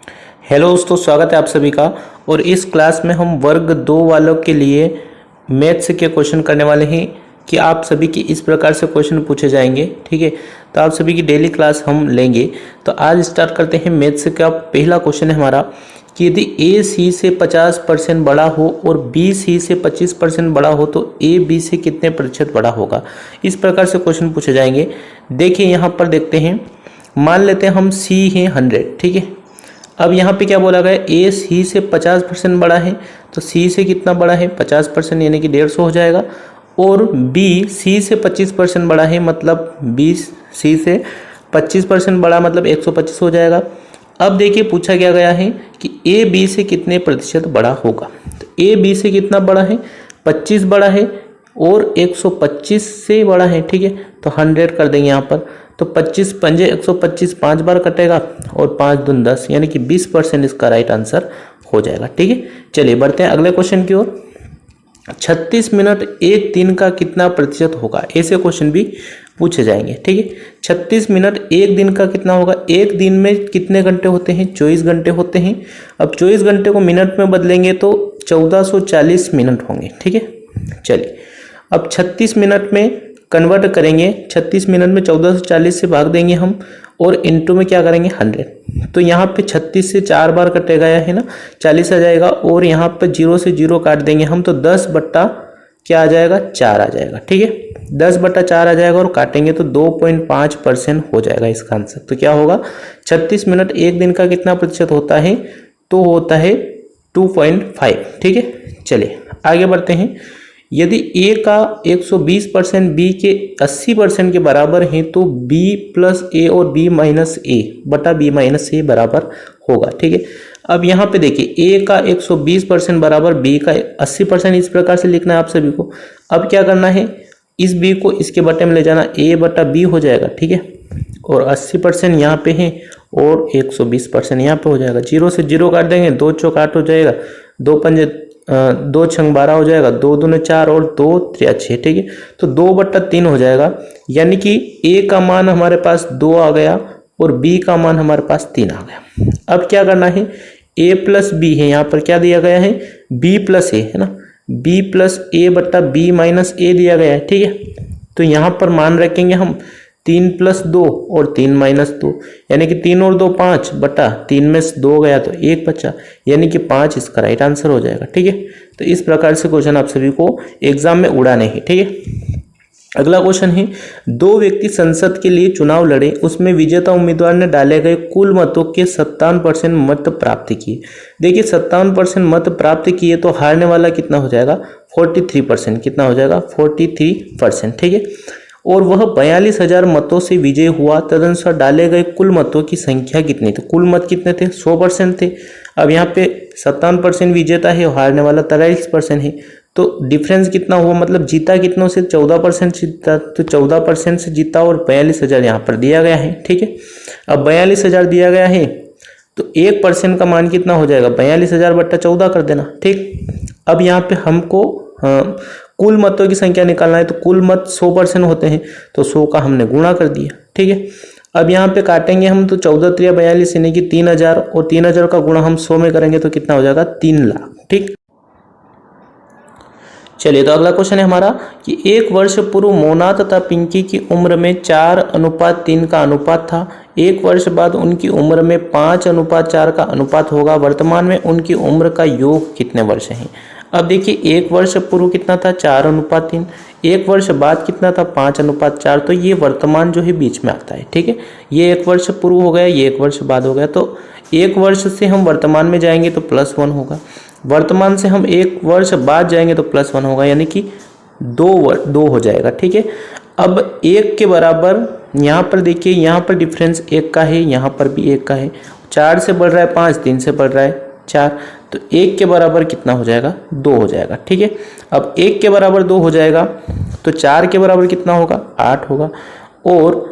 Hello दोस्तों, स्वागत है आप सभी का। और इस क्लास में हम वर्ग 2 वालों के लिए मैथ्स के क्वेश्चन करने वाले हैं कि आप सभी की इस प्रकार से क्वेश्चन पूछे जाएंगे। ठीक है, तो आप सभी की डेली क्लास हम लेंगे। तो आज स्टार्ट करते हैं। मैथ्स का पहला क्वेश्चन है हमारा कि यदि ए सी से 50% बड़ा हो और बी सी से 25% बड़ा हो तो ए बी से कितने प्रतिशत बड़ा होगा। इस प्रकार से क्वेश्चन पूछे जाएंगे। देखिए यहाँ पर देखते हैं, मान लेते हैं हम सी है 100। ठीक है, अब यहाँ पे क्या बोला गया, ए सी से 50% बड़ा है तो सी से कितना बड़ा है 50%, यानी कि 150 हो जाएगा। और बी सी से 25% बड़ा है, मतलब बी सी से 25% बड़ा मतलब 125 हो जाएगा। अब देखिए पूछा क्या गया है कि ए बी से कितने प्रतिशत बड़ा होगा। तो ए बी से कितना बड़ा है, 25 बड़ा है और 125 से बड़ा है। ठीक है, तो 100 कर देंगे यहाँ पर। तो 25 पंजे 125 5 बार कटेगा और 5 दूनी 10, यानी कि 20% इसका राइट आंसर हो जाएगा। ठीक है, चलिए बढ़ते हैं अगले क्वेश्चन की ओर। 36 मिनट एक दिन का कितना प्रतिशत होगा, ऐसे क्वेश्चन भी पूछे जाएंगे। ठीक है, 36 मिनट एक दिन का कितना होगा। एक दिन में कितने घंटे होते हैं, 24 घंटे होते हैं। अब 24 घंटे को मिनट में बदलेंगे तो 1440 मिनट होंगे। ठीक है, चलिए अब 36 मिनट में कन्वर्ट करेंगे। 36 मिनट में 1440 से भाग देंगे हम और इनटू में क्या करेंगे 100। तो यहाँ पे 36 से 4 बार कटेगा है ना, 40 आ जाएगा। और यहाँ पे 0 से 0 काट देंगे हम तो 10 बट्टा क्या आ जाएगा 4 आ जाएगा। ठीक है, 10 बट्टा 4 आ जाएगा और काटेंगे तो 2.5% हो जाएगा इसका आंसर। तो क्या होगा, 36 मिनट एक दिन का कितना प्रतिशत होता है, तो होता है 2.5। ठीक है, चलिए आगे बढ़ते हैं। यदि ए का 120% बी के 80% के बराबर है तो बी प्लस ए और बी माइनस ए बटा बी माइनस ए बराबर होगा। ठीक है, अब यहाँ पे देखिए ए का 120% बराबर बी का 80%, इस प्रकार से लिखना है आप सभी को। अब क्या करना है, इस बी को इसके बटे में ले जाना, ए बटा बी हो जाएगा। ठीक है, और 80% यहाँ पे है और 120% यहाँ पे हो जाएगा। 0 से 0 काट देंगे, 2 चौक 8 हो जाएगा, 2 पंजे 2 छंग 12 हो जाएगा, 2 दूने 4 और 2 त्रिया 6। ठीक है, तो 2/3 हो जाएगा, यानी कि ए का मान हमारे पास 2 आ गया और बी का मान हमारे पास 3 आ गया। अब क्या करना है, ए प्लस बी है, यहाँ पर क्या दिया गया है बी प्लस ए है ना, बी प्लस ए बट्टा बी माइनस ए दिया गया है। ठीक है, तो यहाँ पर मान रखेंगे हम 3 + 2 और 3 - 2, यानी कि 3 और 2 5 बटा 3 में से 2 गया तो 1 बचा, यानी कि 5 इसका राइट आंसर हो जाएगा। ठीक है, तो इस प्रकार से क्वेश्चन आप सभी को एग्जाम में उड़ाने हैं। ठीक है, अगला क्वेश्चन है, 2 व्यक्ति संसद के लिए चुनाव लड़े, उसमें विजेता उम्मीदवार ने डाले गए कुल मतों के 57% मत प्राप्त किए। देखिए 57% मत प्राप्त किए तो हारने वाला कितना हो जाएगा 43%, कितना हो जाएगा 43%। ठीक है, और वह 42,000 मतों से विजय हुआ। तदनुसार डाले गए कुल मतों की संख्या कितनी थी, कुल मत कितने थे 100% थे। अब यहाँ पे 57% विजेता है और हारने वाला 43% है, तो डिफरेंस कितना हुआ, मतलब जीता कितनों से 14% जीता, तो 14% से जीता और 42,000 यहाँ पर दिया गया है। ठीक है, अब 42,000 दिया गया है तो 1% का मान कितना हो जाएगा 42,000 बट्टा 14 कर देना। ठीक, अब यहाँ पे हमको कुल मतों की संख्या निकालना है, तो कुल मत 100% होते हैं तो 100 का हमने गुणा कर दिया। ठीक है, अब यहाँ पे काटेंगे हम तो 14 × 42 यानी कि 3,000 और 3,000 का गुणा हम 100 में करेंगे तो कितना हो जाएगा 3 लाख। ठीक, चलिए तो अगला क्वेश्चन है हमारा कि 1 वर्ष पूर्व मोना तथा पिंकी की उम्र में 4:3 का अनुपात था। 1 वर्ष बाद उनकी उम्र में 5:4 का अनुपात होगा। वर्तमान में उनकी उम्र का योग कितने वर्ष है। अब देखिए 1 वर्ष पूर्व कितना था 4:3, 1 वर्ष बाद कितना था 5:4, तो ये वर्तमान जो है बीच में आता है। ठीक है, ये 1 वर्ष पूर्व हो गया, ये 1 वर्ष बाद हो गया। तो 1 वर्ष से हम वर्तमान में जाएंगे तो +1 होगा, वर्तमान से हम 1 वर्ष बाद जाएंगे तो +1 होगा, यानी कि 2 हो जाएगा। ठीक है, अब 1 के बराबर यहाँ पर देखिए, यहाँ पर डिफरेंस 1 का है, यहाँ पर भी 1 का है। 4 से बढ़ रहा है 5, 3 से बढ़ रहा है 4, तो 1 के बराबर कितना हो जाएगा 2 हो जाएगा। ठीक है, अब 1 के बराबर 2 हो जाएगा तो 4 के बराबर कितना होगा 8 होगा, और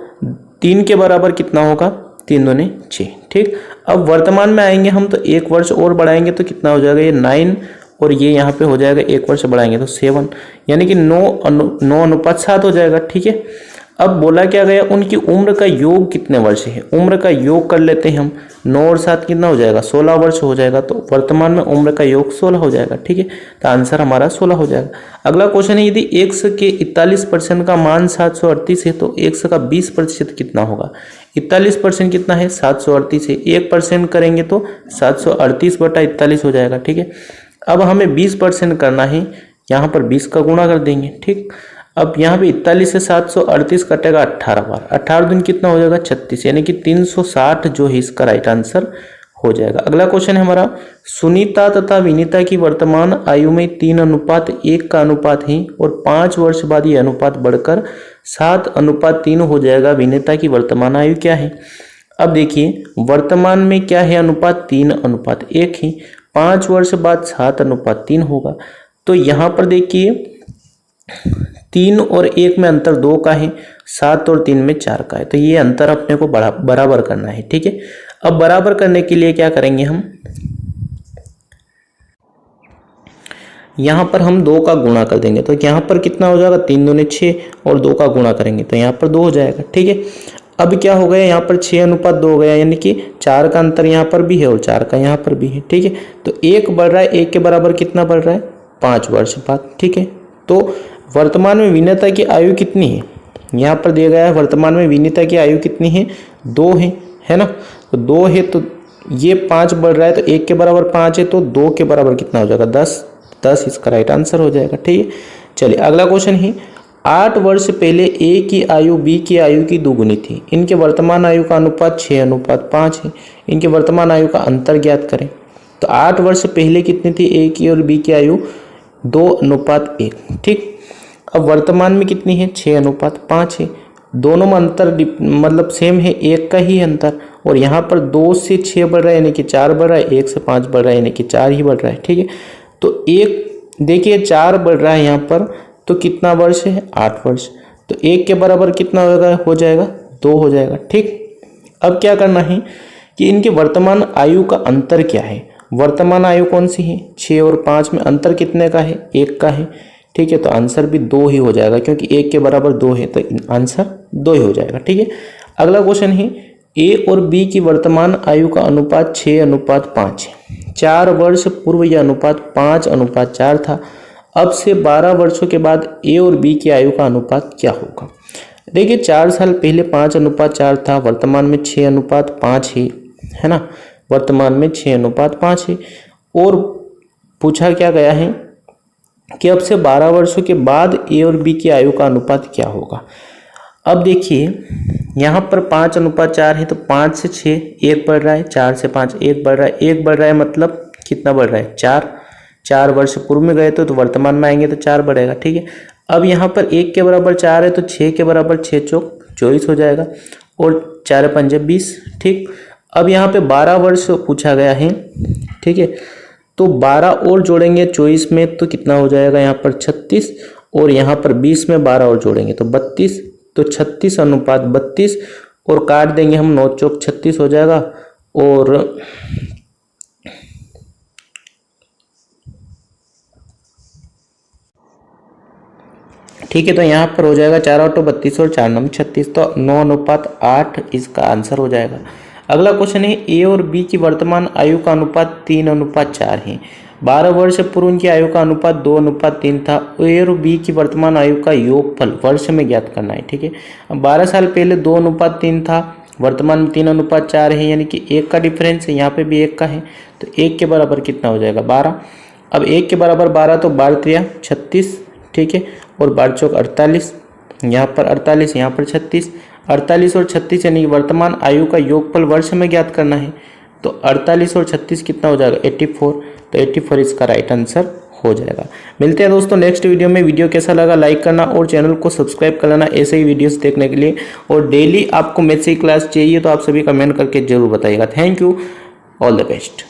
3 के बराबर कितना होगा 3 दूने 6। ठीक, अब वर्तमान में आएंगे हम तो 1 वर्ष और बढ़ाएंगे तो कितना हो जाएगा ये 9, और ये यहाँ पे हो जाएगा 1 वर्ष बढ़ाएंगे तो 7, यानी कि 9:7 हो जाएगा। ठीक है, अब बोला क्या गया, उनकी उम्र का योग कितने वर्ष है। उम्र का योग कर लेते हैं हम, 9 और 7 कितना हो जाएगा, 16 वर्ष हो जाएगा। तो वर्तमान में उम्र का योग 16 हो जाएगा। ठीक है, तो आंसर हमारा 16 हो जाएगा। अगला क्वेश्चन है, यदि x के 41% का मान 738 है तो x का 20% कितना होगा। 41% कितना है, 738 है। 1% करेंगे तो 738/41 हो जाएगा। ठीक है, अब हमें 20% करना है, यहाँ पर 20 का गुणा कर देंगे। ठीक, अब यहाँ पे 41 से 738 कटेगा 18 बार, 18 दिन कितना हो जाएगा, 36, यानी कि 360 जो है इसका राइट आंसर हो जाएगा। अगला क्वेश्चन है हमारा, सुनीता तथा विनीता की वर्तमान आयु में 3:1 का अनुपात है और 5 वर्ष बाद ये अनुपात बढ़कर 7:3 हो जाएगा। विनीता की वर्तमान आयु क्या है। अब देखिए वर्तमान में क्या है, अनुपात 3:1 है, 5 वर्ष बाद 7:3 होगा। तो यहाँ पर देखिए 3 और 1 में अंतर 2 का है, 7 और 3 में 4 का है। तो ये अंतर अपने को बराबर करना है। ठीक है, अब बराबर करने के लिए क्या करेंगे हम, यहाँ पर हम 2 का गुणा कर देंगे। तो यहाँ पर कितना हो जाएगा, 3 दूनी 6 और 2 का गुणा करेंगे तो यहाँ पर 2 हो जाएगा। ठीक है, अब क्या हो गया, यहाँ पर 6:2 हो गया, यानी कि 4 का अंतर यहाँ पर भी है और 4 का यहाँ पर भी है। ठीक है, तो 1 बढ़ रहा है, 1 के बराबर कितना बढ़ रहा है, 5 वर्ष बाद। ठीक है, तो वर्तमान में विनीता की आयु कितनी है, यहाँ पर दिया गया है वर्तमान में विनीता की आयु कितनी है, 2 है ना। तो 2 है तो ये 5 बढ़ रहा है, तो 1 के बराबर 5 है, तो 2 के बराबर कितना हो जाएगा, 10 इसका राइट आंसर हो जाएगा। ठीक है, चलिए अगला क्वेश्चन है, 8 वर्ष पहले ए की आयु बी की आयु की दोगुनी थी, इनके वर्तमान आयु का अनुपात 6:5 है, इनके वर्तमान आयु का अंतर ज्ञात करें। तो 8 वर्ष पहले कितनी थी ए की और बी की आयु, 2:1। ठीक, अब वर्तमान में कितनी है, 6:5 है। दोनों में अंतर मतलब सेम है, 1 का ही अंतर, और यहाँ पर 2 से 6 बढ़ रहा है यानी कि 4 बढ़ रहा है, 1 से 5 बढ़ रहा है यानी कि 4 ही बढ़ रहा है। ठीक है, तो 1 देखिए 4 बढ़ रहा है यहाँ पर, तो कितना वर्ष है, 8 वर्ष। तो 1 के बराबर कितना हो जाएगा, 2 हो जाएगा। ठीक, अब क्या करना है कि इनके वर्तमान आयु का अंतर क्या है। वर्तमान आयु कौन सी है, 6 और 5 में अंतर कितने का है, 1 का है। ठीक है, तो आंसर भी 2 ही हो जाएगा, क्योंकि 1 के बराबर 2 है तो आंसर 2 ही हो जाएगा। ठीक है, अगला क्वेश्चन है, ए और बी की वर्तमान आयु का अनुपात 6:5 है। 4 वर्ष पूर्व यह अनुपात 5:4 था। अब से 12 वर्षों के बाद ए और बी की आयु का अनुपात क्या होगा। देखिए 4 साल पहले 5:4 था, वर्तमान में 6:5 है ना, वर्तमान में 6:5 है। और पूछा क्या गया है कि अब से 12 वर्षों के बाद ए और बी की आयु का अनुपात क्या होगा। अब देखिए यहाँ पर 5:4 है, तो 5 से 6 1 बढ़ रहा है, 4 से 5 1 बढ़ रहा है, 1 बढ़ रहा है मतलब कितना बढ़ रहा है, 4 वर्ष पूर्व में गए तो वर्तमान में आएंगे तो 4 बढ़ेगा। ठीक है, अब यहाँ पर 1 के बराबर 4 है, तो 6 के बराबर 6 चौक 24 हो जाएगा, और 4 पंजे 20। ठीक, अब यहाँ पे 12 वर्ष पूछा गया है। ठीक है, तो 12 और जोड़ेंगे 24 में तो कितना हो जाएगा, यहाँ पर 36, और यहाँ पर 20 में 12 और जोड़ेंगे तो 32, तो 36:32, और काट देंगे हम, 9 चौक 36 हो जाएगा। और ठीक है, तो यहाँ पर हो जाएगा 4 × 32 और 4 × 36, तो 9:8 इसका आंसर हो जाएगा। अगला क्वेश्चन है, ए और बी की वर्तमान आयु का अनुपात 3:4 है। 12 वर्ष पूर्व उनकी आयु का अनुपात 2:3 था। ए और बी की वर्तमान आयु का योगफल वर्ष में ज्ञात करना है। ठीक है, अब 12 साल पहले 2:3 था, वर्तमान में 3:4 है, यानी कि 1 का डिफरेंस है, यहाँ पे भी 1 का है, तो 1 के बराबर कितना हो जाएगा, 12। अब 1 के बराबर 12, तो 12×3 36। ठीक है, और 12 चौक 48, यहाँ पर 48, यहाँ पर 36, 48 और 36 यानी वर्तमान आयु का योगफल वर्ष में ज्ञात करना है। तो 48 और 36 कितना हो जाएगा, 84, तो 84 इसका राइट आंसर हो जाएगा। मिलते हैं दोस्तों नेक्स्ट वीडियो में। वीडियो कैसा लगा लाइक करना और चैनल को सब्सक्राइब कर लेना ऐसे ही वीडियोस देखने के लिए। और डेली आपको मैथ्स की क्लास चाहिए तो आप सभी कमेंट करके जरूर बताइएगा। Thank you, all the best.